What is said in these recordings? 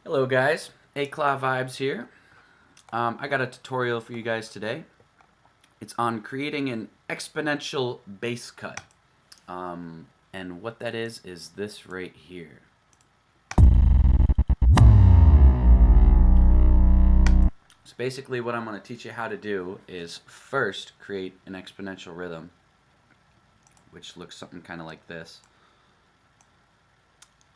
Hello guys, A-Claw Vibes here. I got a tutorial for you guys today. It's on creating an exponential bass cut. And what that is this right here. So basically what I'm going to teach you how to do is first create an exponential rhythm, which looks something kind of like this.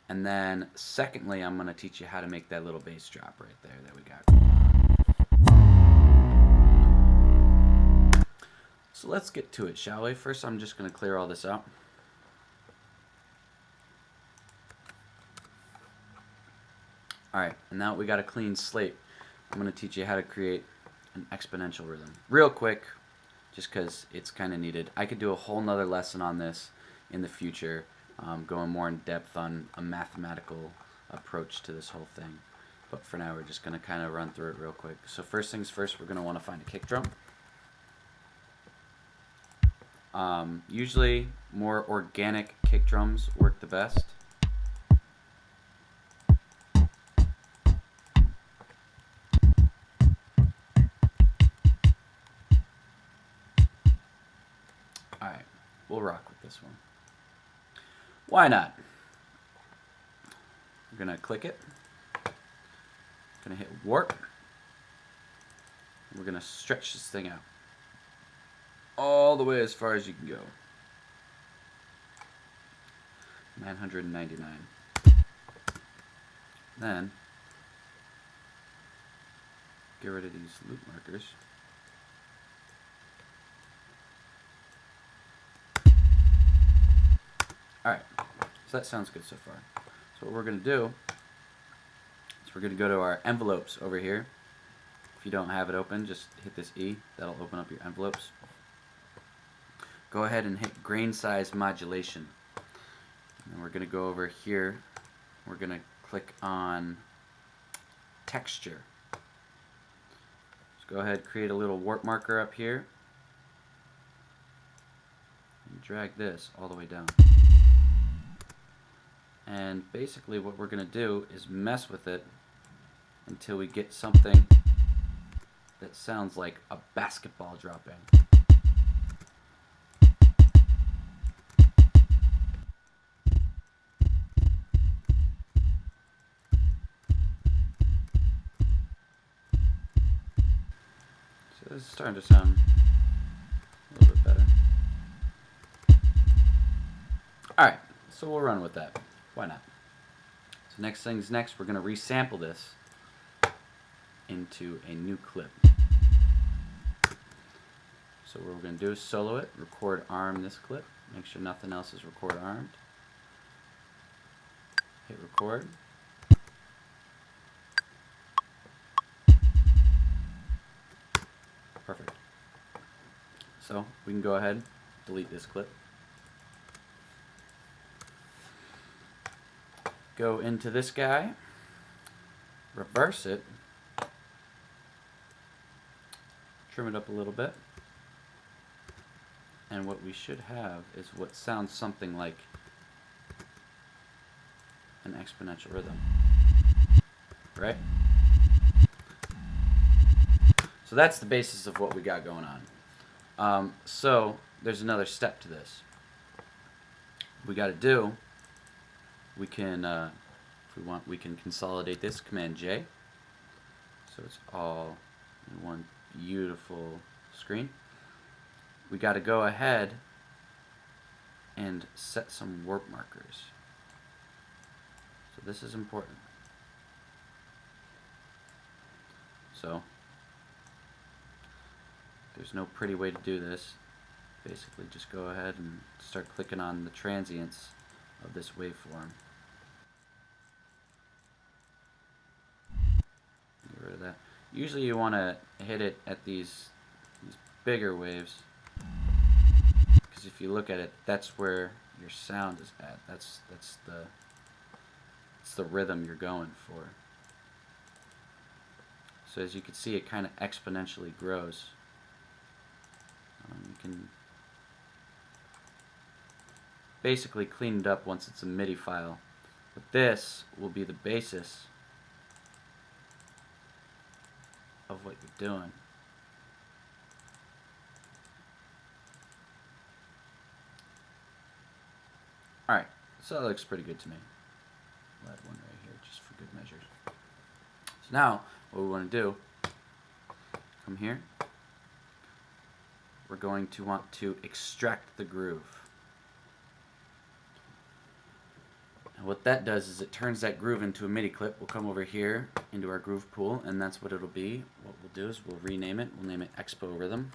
And then secondly, I'm going to teach you how to make that little bass drop right there that we got. So let's get to it, shall we? First, I'm just going to clear all this out. Alright, and now we got a clean slate. I'm going to teach you how to create an exponential rhythm. Real quick, just because it's kind of needed. I could do a whole nother lesson on this in the future, going more in depth on a mathematical approach to this whole thing. But for now, we're just going to kind of run through it real quick. So first things first, we're going to want to find a kick drum. Usually, more organic kick drums work the best. Alright, we'll rock with this one. Why not? We're going to click it. Going to hit warp. We're going to stretch this thing out all the way as far as you can go. 999. Then get rid of these loop markers. Alright, so that sounds good so far. So what we're going to do is we're going to go to our envelopes over here. If you don't have it open, just hit this E. That'll open up your envelopes. Go ahead and hit grain size modulation. And we're going to go over here. We're going to click on texture. Just go ahead, create a little warp marker up here. And drag this all the way down. And basically what we're going to do is mess with it until we get something that sounds like a basketball dropping. So this is starting to sound a little bit better. Alright, so we'll run with that. Why not? So next things next, we're going to resample this into a new clip. So what we're going to do is solo it, record arm this clip, make sure nothing else is record armed. Hit record. Perfect. So we can go ahead, delete this clip. Go into this guy, reverse it, trim it up a little bit, and what we should have is what sounds something like an exponential rhythm, right? So that's the basis of what we got going on. So there's another step to this. We got to do, we can, if we want, we can consolidate this, Command J, so it's all in one beautiful screen. We got to go ahead and set some warp markers. So this is important. So there's no pretty way to do this. Basically just go ahead and start clicking on the transients of this waveform. Get rid of that. Usually you want to hit it at these bigger waves, because if you look at it, that's where your sound is at. That's the rhythm you're going for. So as you can see, it kind of exponentially grows. You can basically clean it up once it's a MIDI file. But this will be the basis of what you're doing. Alright, so that looks pretty good to me. I'll add one right here just for good measure. So now, what we want to do, come here, we're going to want to extract the groove. And what that does is it turns that groove into a MIDI clip. We'll come over here into our groove pool, and that's what it'll be. What we'll do is we'll rename it. We'll name it Expo Rhythm.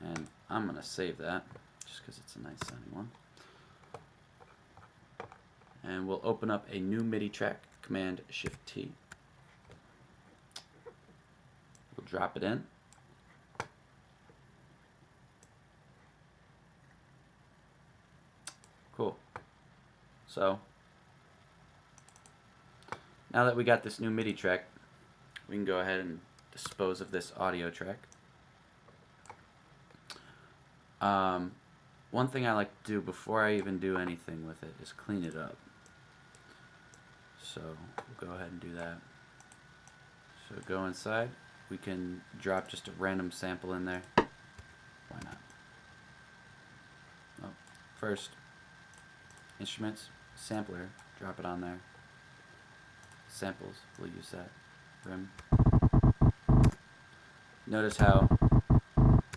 And I'm going to save that just because it's a nice sounding one. And we'll open up a new MIDI track, Command Shift T. We'll drop it in. Cool. So now that we got this new MIDI track, we can go ahead and dispose of this audio track. One thing I like to do before I even do anything with it is clean it up. So we'll go ahead and do that. So go inside. We can drop just a random sample in there. Why not? Oh, first, instruments, sampler, drop it on there. Samples, we'll use that. Rim. Notice how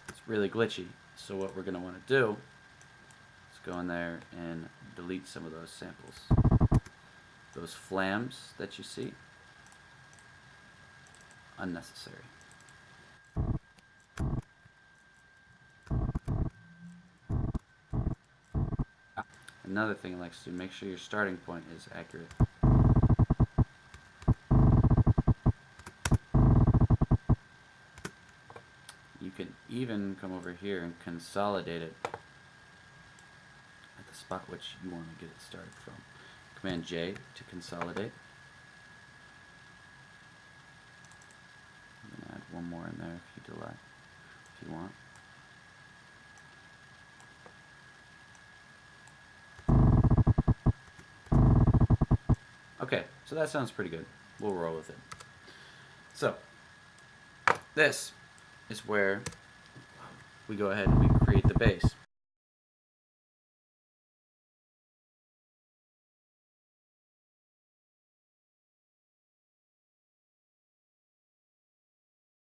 it's really glitchy. So what we're going to want to do is go in there and delete some of those samples. Those flams that you see, unnecessary. Another thing I like to do, make sure your starting point is accurate. You can even come over here and consolidate it at the spot which you want to get it started from. Command J to consolidate. I'm going to add one more in there if you want. Okay, so that sounds pretty good. We'll roll with it. So, this is where we go ahead and we create the bass.